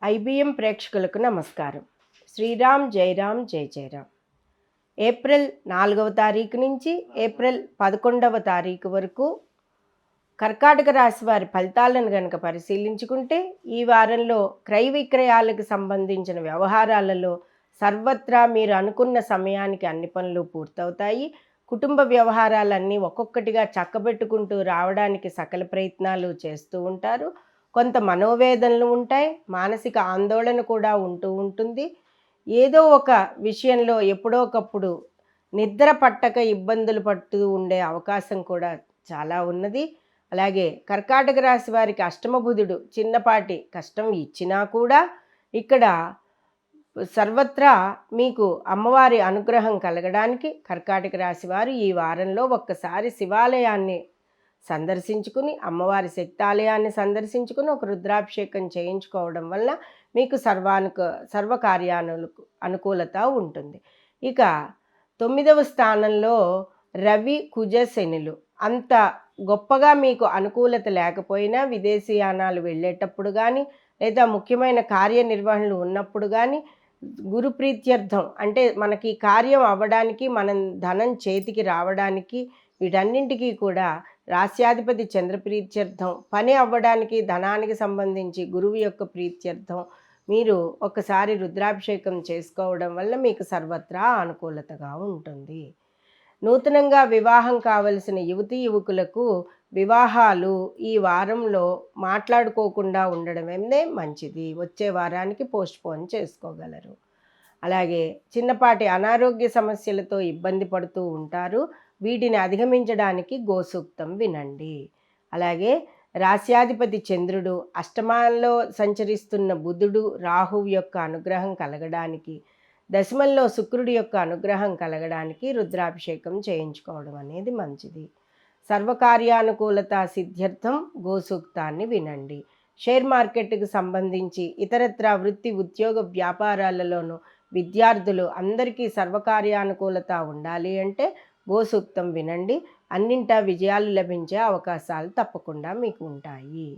IBM ప్రేక్షకులకు నమస్కారం. శ్రీరామ్ జయరామ్ జయ Jayaram. April 4వ తారీఖు నుంచి ఏప్రిల్ 11వ తారీఖు వరకు కర్కాటక రాశి వారి ఫలితాలను కనుక పరిశీలించుకుంటే, ఈ వారంలో క్రయ విక్రయాలకు సంబంధించిన వ్యవహారాలలో సర్వత్రా మీరు అనుకున్న సమయానికి అన్ని పనులు పూర్తవుతాయి. కుటుంబ వ్యవహారాలన్నీ ఒక్కొక్కటిగా చక్కబెట్టుకుంటూ రావడానికి సకల ప్రయత్నాలు చేస్తూ ఉంటారు. కొంత మనోవేదనలు ఉంటాయి, మానసిక ఆందోళన కూడా ఉంటూ ఉంటుంది. ఏదో ఒక విషయంలో ఎప్పుడో ఒకప్పుడు నిద్ర పట్టక ఇబ్బందులు పడుతూ ఉండే అవకాశం కూడా చాలా ఉన్నది. అలాగే కర్కాటక రాశి వారికి అష్టమ బుధుడు చిన్నపాటి కష్టం ఇచ్చినా కూడా ఇక్కడ సర్వత్రా మీకు అమ్మవారి అనుగ్రహం కలగడానికి కర్కాటక రాశి వారు ఈ వారంలో ఒక్కసారి శివాలయాన్ని సందర్శించుకుని, అమ్మవారి శక్తాలయాన్ని సందర్శించుకుని ఒక రుద్రాభిషేకం చేయించుకోవడం వల్ల మీకు అనుకూలత ఉంటుంది. ఇక 9వ స్థానంలో రవి కుజ శనులు అంత గొప్పగా మీకు అనుకూలత లేకపోయినా విదేశీయానాలు వెళ్ళేటప్పుడు కానీ, లేదా ముఖ్యమైన కార్యనిర్వహణలు ఉన్నప్పుడు కానీ, గురు ప్రీత్యర్థం అంటే మనకి కార్యం అవ్వడానికి, మనం ధనం చేతికి రావడానికి, వీటన్నింటికీ కూడా రాస్యాధిపతి చంద్ర ప్రీత్యర్థం, పని అవ్వడానికి, ధనానికి సంబంధించి గురువు యొక్క ప్రీత్యర్థం మీరు ఒకసారి రుద్రాభిషేకం చేసుకోవడం వల్ల మీకు సర్వత్రా అనుకూలతగా ఉంటుంది. నూతనంగా వివాహం కావలసిన యువతీ యువకులకు వివాహాలు ఈ వారంలో మాట్లాడుకోకుండా ఉండడమే మంచిది. వచ్చే వారానికి పోస్ట్పోన్ చేసుకోగలరు. అలాగే చిన్నపాటి అనారోగ్య సమస్యలతో ఇబ్బంది పడుతూ ఉంటారు. వీటిని అధిగమించడానికి గోసూక్తం వినండి. అలాగే రాస్యాధిపతి చంద్రుడు, అష్టమాల్లో సంచరిస్తున్న బుధుడు, రాహువు యొక్క అనుగ్రహం కలగడానికి, దశమంలో శుక్రుడి యొక్క అనుగ్రహం కలగడానికి రుద్రాభిషేకం చేయించుకోవడం అనేది మంచిది. సర్వకార్యానుకూలత సిద్ధ్యర్థం గోసూక్తాన్ని వినండి. షేర్ మార్కెట్కి సంబంధించి ఇతరత్రా వృత్తి ఉద్యోగ వ్యాపారాలలోనూ విద్యార్థులు అందరికీ సర్వకార్యానుకూలత ఉండాలి అంటే గోసూక్తం వినండి. అన్నింటా విజయాలు లభించే అవకాశాలు తప్పకుండా మీకు ఉంటాయి.